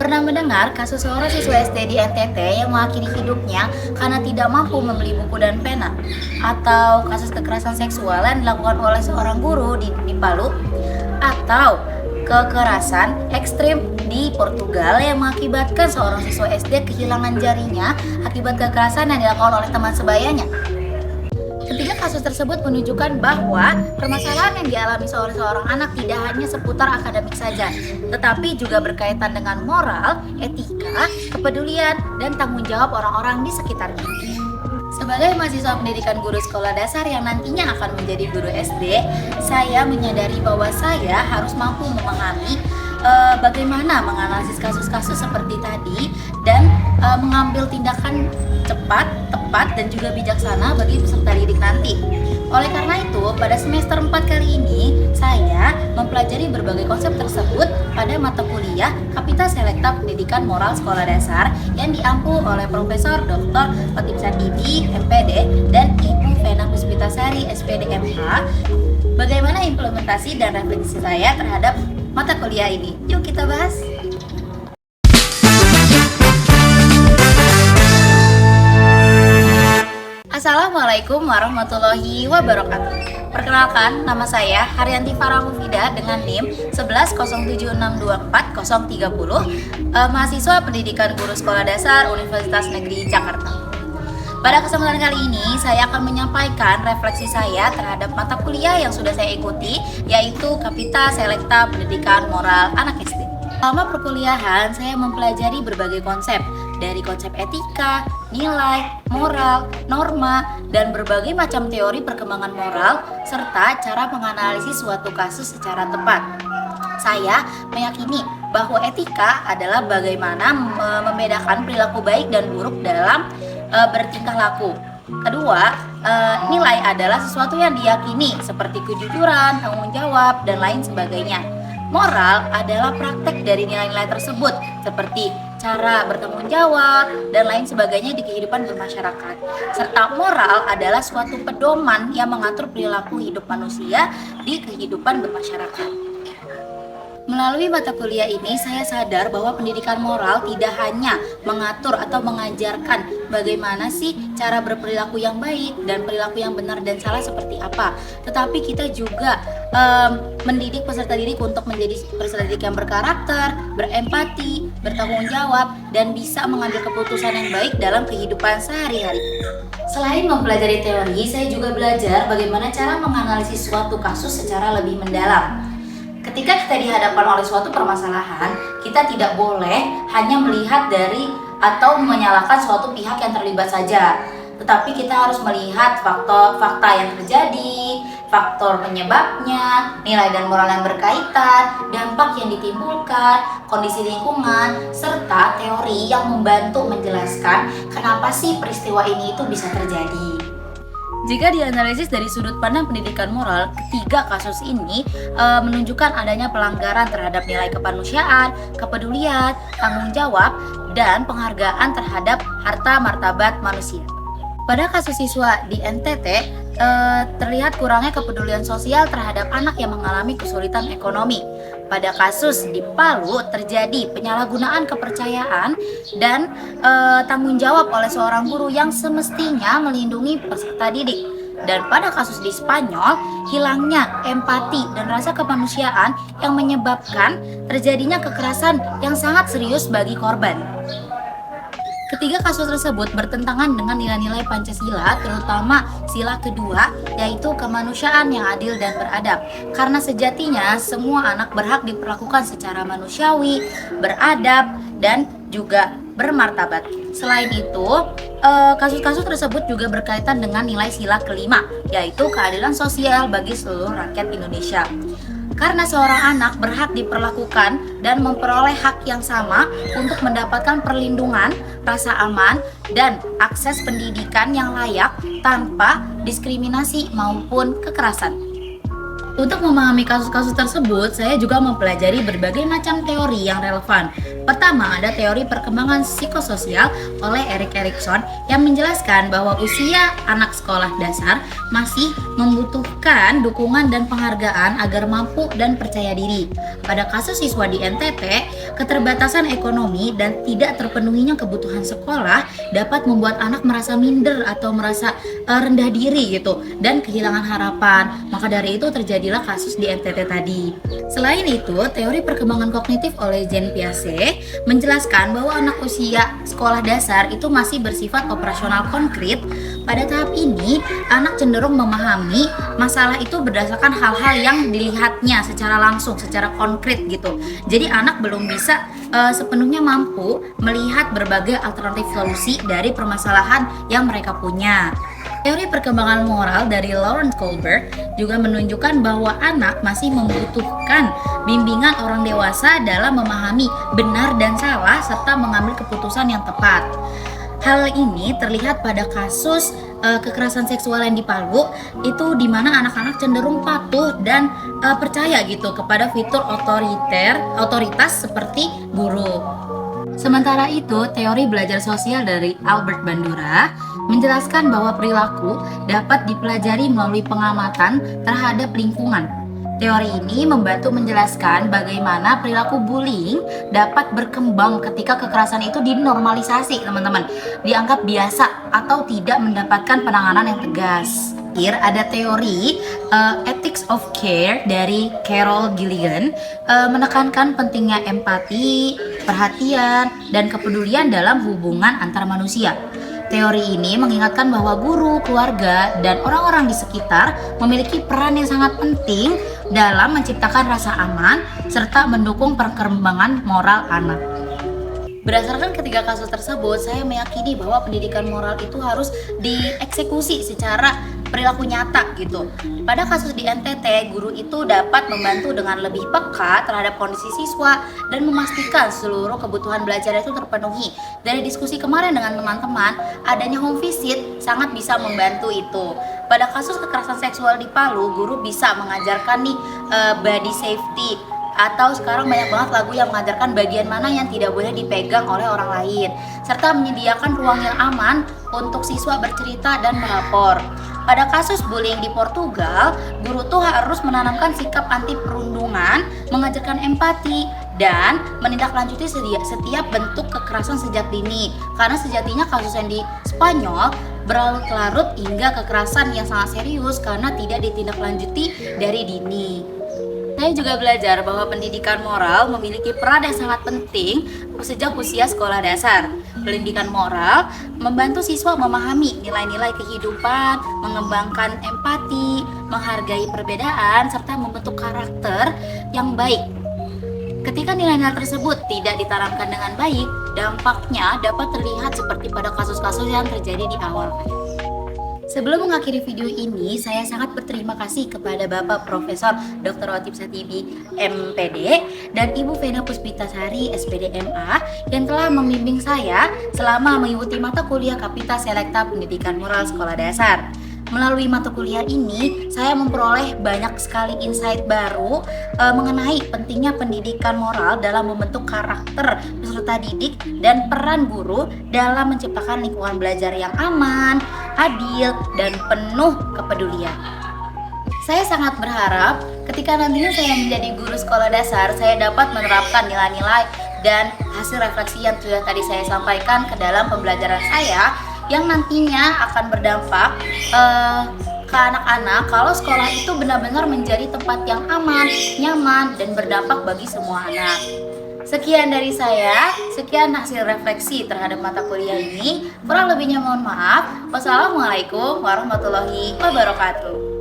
Pernah mendengar kasus seorang siswa SD di NTT yang mengakhiri hidupnya karena tidak mampu membeli buku dan pena? Atau kasus kekerasan seksual yang dilakukan oleh seorang guru di Palu? Atau kekerasan ekstrim di Portugal yang mengakibatkan seorang siswa SD kehilangan jarinya akibat kekerasan yang dilakukan oleh teman sebayanya? Ketiga kasus tersebut menunjukkan bahwa permasalahan yang dialami oleh seorang anak tidak hanya seputar akademik saja, tetapi juga berkaitan dengan moral, etika, kepedulian, dan tanggung jawab orang-orang di sekitarnya. Sebagai mahasiswa pendidikan guru sekolah dasar yang nantinya akan menjadi guru SD, saya menyadari bahwa saya harus mampu memahami bagaimana menganalisis kasus-kasus seperti tadi dan mengambil tindakan cepat, tepat, dan juga bijaksana bagi peserta didik nanti. Oleh karena itu, pada semester 4 kali ini, saya mempelajari berbagai konsep tersebut pada mata kuliah Kapita Selekta Pendidikan Moral Sekolah Dasar yang diampu oleh Profesor Dr. Khotib Sardibi, MPD, dan Ibu Vena Puspitasari, SPD MH. Bagaimana implementasi dan refleksi saya terhadap mata kuliah ini? Yuk kita bahas. Assalamualaikum warahmatullahi wabarakatuh. Perkenalkan, nama saya Haryanti Farah Mufida dengan NIM 11076240030, mahasiswa pendidikan guru sekolah dasar Universitas Negeri Jakarta. Pada kesempatan kali ini, saya akan menyampaikan refleksi saya terhadap mata kuliah yang sudah saya ikuti, yaitu Kapita Selekta Pendidikan Moral Anak SD. Selama perkuliahan, saya mempelajari berbagai konsep, dari konsep etika, nilai, moral, norma, dan berbagai macam teori perkembangan moral, serta cara menganalisis suatu kasus secara tepat. Saya meyakini bahwa etika adalah bagaimana membedakan perilaku baik dan buruk dalam bertingkah laku. Kedua, nilai adalah sesuatu yang diyakini seperti kejujuran, tanggung jawab, dan lain sebagainya. Moral adalah praktek dari nilai-nilai tersebut seperti cara bertanggung jawab dan lain sebagainya di kehidupan bermasyarakat. Serta moral adalah suatu pedoman yang mengatur perilaku hidup manusia di kehidupan bermasyarakat. Melalui mata kuliah ini, saya sadar bahwa pendidikan moral tidak hanya mengatur atau mengajarkan bagaimana sih cara berperilaku yang baik dan perilaku yang benar dan salah seperti apa, tetapi kita juga mendidik peserta didik untuk menjadi peserta didik yang berkarakter, berempati, bertanggung jawab, dan bisa mengambil keputusan yang baik dalam kehidupan sehari-hari. Selain mempelajari teori, saya juga belajar bagaimana cara menganalisis suatu kasus secara lebih mendalam. Ketika kita dihadapkan oleh suatu permasalahan, kita tidak boleh hanya melihat dari atau menyalahkan suatu pihak yang terlibat saja, tetapi kita harus melihat fakta yang terjadi, faktor penyebabnya, nilai dan moral yang berkaitan, dampak yang ditimbulkan, kondisi lingkungan, serta teori yang membantu menjelaskan kenapa sih peristiwa ini itu bisa terjadi. Jika dianalisis dari sudut pandang pendidikan moral, ketiga kasus ini menunjukkan adanya pelanggaran terhadap nilai kemanusiaan, kepedulian, tanggung jawab, dan penghargaan terhadap harta martabat manusia. Pada kasus siswa di NTT, terlihat kurangnya kepedulian sosial terhadap anak yang mengalami kesulitan ekonomi. Pada kasus di Palu terjadi penyalahgunaan kepercayaan dan tanggung jawab oleh seorang guru yang semestinya melindungi peserta didik. Dan pada kasus di Spanyol, hilangnya empati dan rasa kemanusiaan yang menyebabkan terjadinya kekerasan yang sangat serius bagi korban. Ketiga kasus tersebut bertentangan dengan nilai-nilai Pancasila, terutama sila kedua, yaitu kemanusiaan yang adil dan beradab. Karena sejatinya semua anak berhak diperlakukan secara manusiawi, beradab, dan juga bermartabat. Selain itu, kasus-kasus tersebut juga berkaitan dengan nilai sila kelima, yaitu keadilan sosial bagi seluruh rakyat Indonesia. Karena seorang anak berhak diperlakukan dan memperoleh hak yang sama untuk mendapatkan perlindungan, rasa aman, dan akses pendidikan yang layak tanpa diskriminasi maupun kekerasan. Untuk memahami kasus-kasus tersebut, saya juga mempelajari berbagai macam teori yang relevan. Pertama, ada teori perkembangan psikososial oleh Erik Erikson yang menjelaskan bahwa usia anak sekolah dasar masih membutuhkan dukungan dan penghargaan agar mampu dan percaya diri. Pada kasus siswa di NTT, Keterbatasan ekonomi dan tidak terpenuhinya kebutuhan sekolah dapat membuat anak merasa minder atau merasa rendah diri gitu dan kehilangan harapan. Maka dari itu terjadilah kasus di NTT tadi. Selain itu, teori perkembangan kognitif oleh Jean Piaget menjelaskan bahwa anak usia sekolah dasar itu masih bersifat operasional konkret. Pada tahap ini, anak cenderung memahami masalah itu berdasarkan hal-hal yang dilihatnya secara langsung, secara konkret gitu. Jadi anak belum bisa sepenuhnya mampu melihat berbagai alternatif solusi dari permasalahan yang mereka punya. Teori perkembangan moral dari Lawrence Kohlberg juga menunjukkan bahwa anak masih membutuhkan bimbingan orang dewasa dalam memahami benar dan salah serta mengambil keputusan yang tepat. Hal ini terlihat pada kasus kekerasan seksual yang di Palu, itu di mana anak-anak cenderung patuh dan percaya gitu kepada fitur otoritas seperti guru. Sementara itu, teori belajar sosial dari Albert Bandura menjelaskan bahwa perilaku dapat dipelajari melalui pengamatan terhadap lingkungan. Teori ini membantu menjelaskan bagaimana perilaku bullying dapat berkembang ketika kekerasan itu dinormalisasi, teman-teman, dianggap biasa atau tidak mendapatkan penanganan yang tegas. Ada teori Ethics of Care dari Carol Gilligan menekankan pentingnya empati, perhatian, dan kepedulian dalam hubungan antar manusia. Teori ini mengingatkan bahwa guru, keluarga, dan orang-orang di sekitar memiliki peran yang sangat penting dalam menciptakan rasa aman serta mendukung perkembangan moral anak. Berdasarkan ketiga kasus tersebut, saya meyakini bahwa pendidikan moral itu harus dieksekusi secara perilaku nyata gitu. Pada kasus di NTT, guru itu dapat membantu dengan lebih peka terhadap kondisi siswa dan memastikan seluruh kebutuhan belajar itu terpenuhi. Dari diskusi kemarin dengan teman-teman, adanya home visit sangat bisa membantu itu. Pada kasus kekerasan seksual di Palu, guru bisa mengajarkan nih body safety, atau sekarang banyak banget lagu yang mengajarkan bagian mana yang tidak boleh dipegang oleh orang lain, serta menyediakan ruang yang aman untuk siswa bercerita dan melapor. Pada kasus bullying di Portugal, guru tuh harus menanamkan sikap anti perundungan, mengajarkan empati, dan menindaklanjuti setiap bentuk kekerasan sejak dini. Karena sejatinya kasus yang di Spanyol berlarut-larut hingga kekerasan yang sangat serius karena tidak ditindaklanjuti dari dini. Saya juga belajar bahwa pendidikan moral memiliki peran yang sangat penting sejak usia sekolah dasar. Pendidikan moral membantu siswa memahami nilai-nilai kehidupan, mengembangkan empati, menghargai perbedaan, serta membentuk karakter yang baik. Ketika nilai-nilai tersebut tidak ditanamkan dengan baik, dampaknya dapat terlihat seperti pada kasus-kasus yang terjadi di awal. Sebelum mengakhiri video ini, saya sangat berterima kasih kepada Bapak Profesor Dr. Otip Satibi, MPD, dan Ibu Vena Puspitasari, SPD MA, yang telah membimbing saya selama mengikuti mata kuliah Kapita Selekta Pendidikan Moral Sekolah Dasar. Melalui mata kuliah ini, saya memperoleh banyak sekali insight baru mengenai pentingnya pendidikan moral dalam membentuk karakter peserta didik dan peran guru dalam menciptakan lingkungan belajar yang aman, adil, dan penuh kepedulian. Saya sangat berharap ketika nantinya saya menjadi guru sekolah dasar, saya dapat menerapkan nilai-nilai dan hasil refleksi yang sudah tadi saya sampaikan ke dalam pembelajaran saya, yang nantinya akan berdampak ke anak-anak kalau sekolah itu benar-benar menjadi tempat yang aman, nyaman, dan berdampak bagi semua anak. Sekian dari saya, sekian hasil refleksi terhadap mata kuliah ini. Kurang lebihnya mohon maaf. Wassalamualaikum warahmatullahi wabarakatuh.